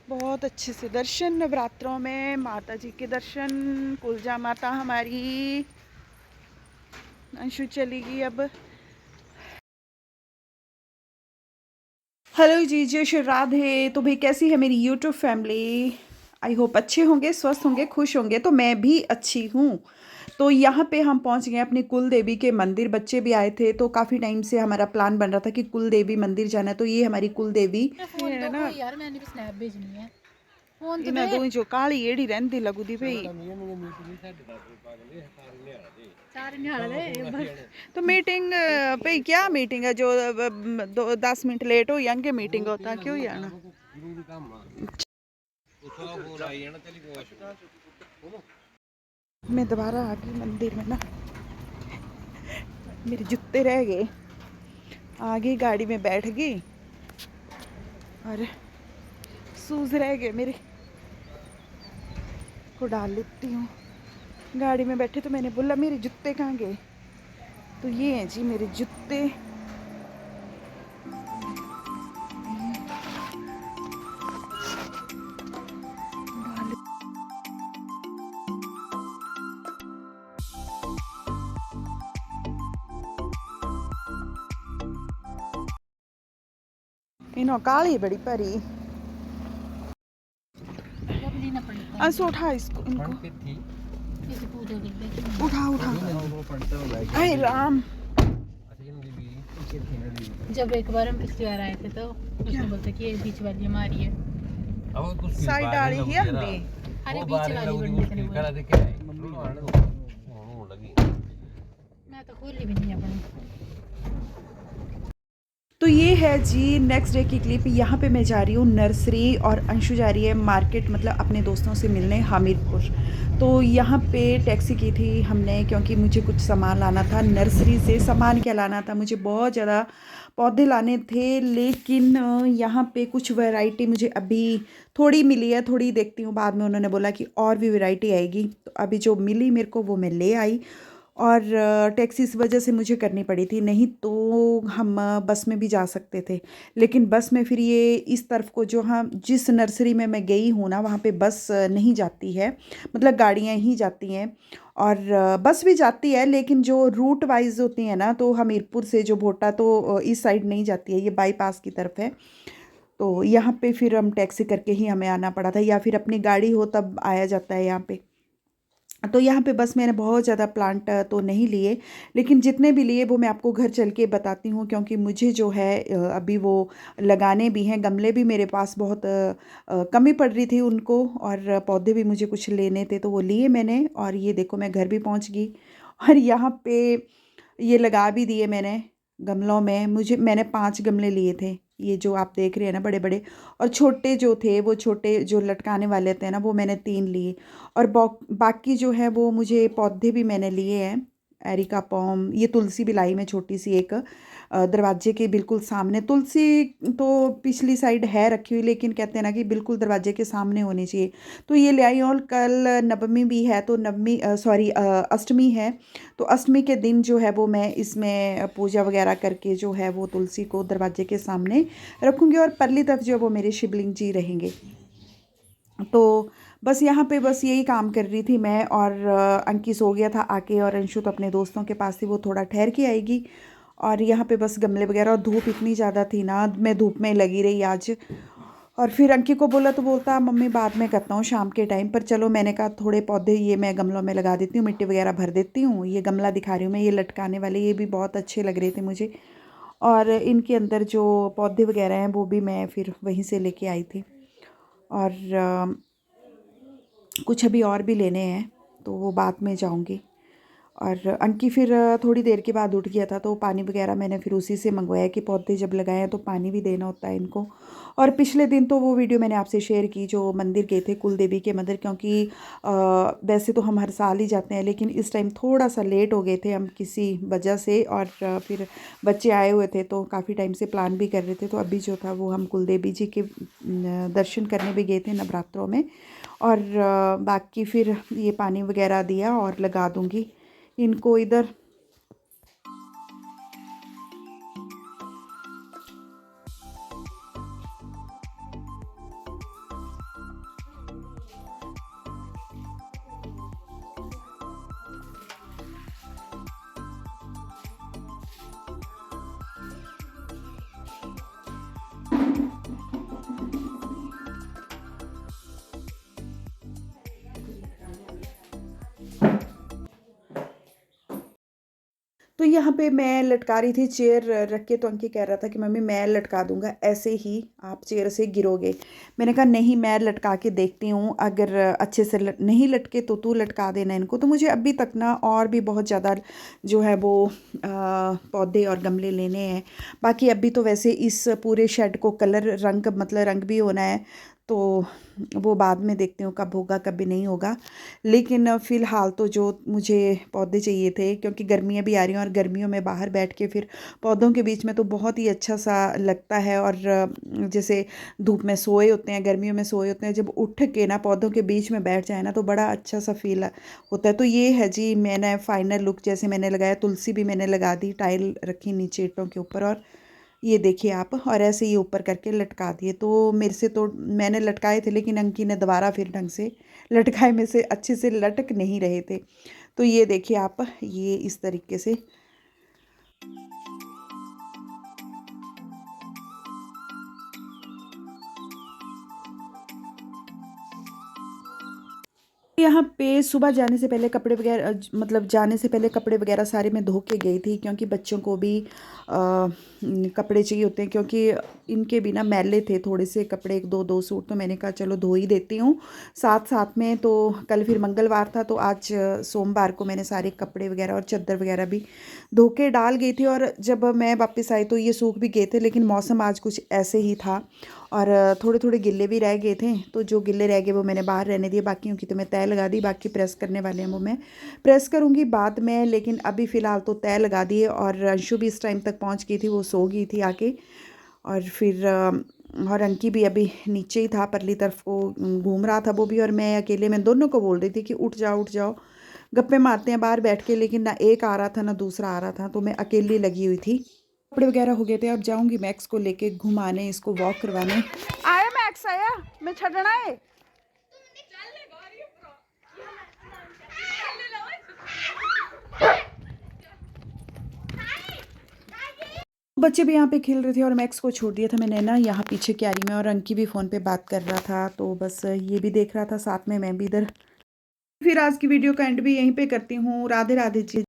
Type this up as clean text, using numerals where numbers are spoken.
बहुत अच्छे से दर्शन नवरात्रों में, माता जी के दर्शन। कुलजा माता हमारी। अंशु चलेगी अब। हेलो जी, जय श्री राधे। तो भाई कैसी है मेरी यूट्यूब फैमिली? आई होप अच्छे होंगे, स्वस्थ होंगे, खुश होंगे। तो मैं भी अच्छी हूँ। तो यहाँ पे हम पहुँच गए अपनी कुल देवी के मंदिर। बच्चे भी आए थे तो काफ़ी टाइम से हमारा प्लान बन रहा था कि कुल देवी मंदिर जाना है। तो ये हमारी कुल देवी फोन है दो ना। कोई यार, मैंने भी स्नैप भेजनी है। फोन तो इन्हें दे। दो जो काली एड़ी रहती लगती भाई। सारे निहाल दे बस। तो मीटिंग भाई क्या मीटिंग है जो 10 मिनट लेट हो जाएंगे मीटिंग होता क्यों जाना। मैं दोबारा आ गई मंदिर में ना। मेरे जूते रह गए। आ गई गाड़ी में बैठ गई और शूज रह गए मेरे को डाल लेती हूँ। गाड़ी में बैठे तो मैंने बोला मेरे जूते कहाँ गए। तो ये हैं जी मेरे जूते। इन्हों काली बड़ी परी। जब लेना पड़ता है अंशु उठा इसको, इनको किसी पूजा के लिए। उठा उठा। अरे राम। जब एक बार हम पिछली बार आए थे तो उसने बोलता कि ये बीच वाली हमारी है। साइड डाली ही हमने। अरे बीच वाली पंडित ने बोला। मैं तो खोली भी नहीं अपनी। तो ये है जी नेक्स्ट डे की क्लिप। यहाँ पे मैं जा रही हूँ नर्सरी और अंशु जा रही है मार्केट, मतलब अपने दोस्तों से मिलने हमीरपुर। तो यहाँ पे टैक्सी की थी हमने क्योंकि मुझे कुछ सामान लाना था नर्सरी से। सामान क्या लाना था, मुझे बहुत ज़्यादा पौधे लाने थे, लेकिन यहाँ पे कुछ वैरायटी मुझे अभी थोड़ी मिली है। थोड़ी देखती हूँ, बाद में उन्होंने बोला कि और भी वैरायटी आएगी। तो अभी जो मिली मेरे को वो मैं ले आई। और टैक्सी इस वजह से मुझे करनी पड़ी थी, नहीं तो हम बस में भी जा सकते थे। लेकिन बस में फिर ये इस तरफ को जो हम जिस नर्सरी में मैं गई हूँ ना वहाँ पे बस नहीं जाती है, मतलब गाड़ियाँ ही जाती हैं। और बस भी जाती है लेकिन जो रूट वाइज होती है ना, तो हमीरपुर से जो भोटा तो इस साइड नहीं जाती है, ये बाईपास की तरफ है। तो यहाँ पे फिर हम टैक्सी करके ही हमें आना पड़ा था, या फिर अपनी गाड़ी हो तब आया जाता है यहाँ पे। तो यहाँ पे बस मैंने बहुत ज़्यादा प्लांट तो नहीं लिए, लेकिन जितने भी लिए वो मैं आपको घर चल के बताती हूँ, क्योंकि मुझे जो है अभी वो लगाने भी हैं। गमले भी मेरे पास बहुत कमी पड़ रही थी उनको, और पौधे भी मुझे कुछ लेने थे तो वो लिए मैंने। और ये देखो मैं घर भी पहुँच गई। और यहाँ पे ये लगा भी दिए मैंने गमलों में। मैंने 5 गमले लिए थे, ये जो आप देख रहे हैं ना बड़े बड़े। और छोटे जो थे वो छोटे जो लटकाने वाले थे ना, वो मैंने 3 लिए। और बाकी जो है वो मुझे पौधे भी मैंने लिए हैं। एरिका पॉम, ये तुलसी भी लाई मैं छोटी सी एक दरवाजे के बिल्कुल सामने। तुलसी तो पिछली साइड है रखी हुई, लेकिन कहते हैं ना कि बिल्कुल दरवाजे के सामने होनी चाहिए। तो ये ले आई। और कल नवमी भी है, तो नवमी सॉरी अष्टमी है। तो अष्टमी के दिन जो है वो मैं इसमें पूजा वगैरह करके जो है वो तुलसी को दरवाजे के सामने रखूँगी। और परली तरफ जो है वो मेरे शिवलिंग जी रहेंगे। तो बस यहाँ पे बस यही काम कर रही थी मैं। और अंकी सो गया था आके, और अंशु तो अपने दोस्तों के पास थी, वो थोड़ा ठहर के आएगी। और यहाँ पे बस गमले वगैरह, और धूप इतनी ज़्यादा थी ना, मैं धूप में लगी रही आज। और फिर अंकी को बोला तो बोलता मम्मी बाद में करता हूँ शाम के टाइम पर। चलो मैंने कहा थोड़े पौधे ये मैं गमलों में लगा देती हूँ, मिट्टी वगैरह भर देती हूँ। ये गमला दिखा रही हूँ मैं, ये लटकाने वाले, ये भी बहुत अच्छे लग रहे थे मुझे। और इनके अंदर जो पौधे वगैरह हैं वो भी मैं फिर वहीं से लेके आई थी। और कुछ अभी और भी लेने हैं तो वो बाद में जाऊंगी। और अंकी फिर थोड़ी देर के बाद उठ गया था, तो पानी वगैरह मैंने फिर उसी से मंगवाया कि पौधे जब लगाए हैं तो पानी भी देना होता है इनको। और पिछले दिन तो वो वीडियो मैंने आपसे शेयर की जो मंदिर गए थे कुल देवी के मंदिर, क्योंकि वैसे तो हम हर साल ही जाते हैं, लेकिन इस टाइम थोड़ा सा लेट हो गए थे हम किसी वजह से। और फिर बच्चे आए हुए थे तो काफ़ी टाइम से प्लान भी कर रहे थे। तो अभी जो था वो हम कुल देवी जी के दर्शन करने भी गए थे नवरात्रों में। और बाकी फिर ये पानी वगैरह दिया और लगा दूंगी इनको इधर। यहाँ पे मैं लटका रही थी चेयर रख के, तो अंकी कह रहा था कि मम्मी मैं लटका दूंगा, ऐसे ही आप चेयर से गिरोगे। मैंने कहा नहीं, मैं लटका के देखती हूँ, अगर अच्छे से नहीं लटके तो तू लटका देना इनको। तो मुझे अभी तक ना और भी बहुत ज़्यादा जो है वो पौधे और गमले लेने हैं। बाकी अभी तो वैसे इस पूरे शेड को कलर रंग भी होना है, तो वो बाद में देखती हूँ कब होगा कभी नहीं होगा। लेकिन फ़िलहाल तो जो मुझे पौधे चाहिए थे, क्योंकि गर्मियाँ भी आ रही हैं और गर्मियों में बाहर बैठ के फिर पौधों के बीच में तो बहुत ही अच्छा सा लगता है। और जैसे धूप में सोए होते हैं, गर्मियों में सोए होते हैं, जब उठ के ना पौधों के बीच में बैठ जाए ना तो बड़ा अच्छा सा फील होता है। तो ये है जी मैंने फाइनल लुक, जैसे मैंने लगाया, तुलसी भी मैंने लगा दी, टाइल रखी नीचे ईंटों के ऊपर, और ये देखिए आप, और ऐसे ही ऊपर करके लटका दिए। तो मेरे से तो मैंने लटकाए थे, लेकिन अंकी ने दोबारा फिर ढंग से लटकाए, में से अच्छे से लटक नहीं रहे थे। तो ये देखिए आप, ये इस तरीके से। यहाँ पे सुबह जाने से पहले कपड़े वगैरह मतलब जाने से पहले कपड़े वगैरह सारे मैं धो के गई थी, क्योंकि बच्चों को भी कपड़े चाहिए होते हैं, क्योंकि इनके भी ना मैले थे थोड़े से कपड़े, एक दो सूट, तो मैंने कहा चलो धो ही देती हूँ साथ साथ में। तो कल फिर मंगलवार था, तो आज सोमवार को मैंने सारे कपड़े वगैरह और चादर वगैरह भी धो के डाल गई थी। और जब मैं वापस आई तो ये सूख भी गए थे, लेकिन मौसम आज कुछ ऐसे ही था, और थोड़े थोड़े गिल्ले भी रह गए थे। तो जो गिल्ले रह गए वो मैंने बाहर रहने दिए, बाकियों की तो मैं तय लगा दी। बाकी प्रेस करने वाले हैं वो मैं प्रेस करूँगी बाद में, लेकिन अभी फ़िलहाल तो तय लगा दिए। और अंशु भी इस टाइम तक पहुँच गई थी, वो सो गई थी आके। और फिर और अंकी भी अभी नीचे ही था, परली तरफ को घूम रहा था वो भी, और मैं अकेले, मैं दोनों को बोल रही थी कि उठ जाओ गप्पे मारते हैं बाहर बैठ के। लेकिन ना एक आ रहा था ना दूसरा आ रहा था, तो मैं अकेली लगी हुई थी। कपड़े वगैरह हो गए थे, अब जाऊंगी मैक्स को लेके घुमाने, इसको वॉक करवाने। आया मैक्स आया, मैं छड़ना है। बच्चे भी यहाँ पे खेल रहे थे और मैक्स को छोड़ दिया था मैंने ना यहाँ पीछे क्यारी में, और अंकी भी फ़ोन पे बात कर रहा था, तो बस ये भी देख रहा था साथ में, मैं भी इधर। फिर आज की वीडियो का एंड भी यहीं पे करती हूँ। राधे राधे जी।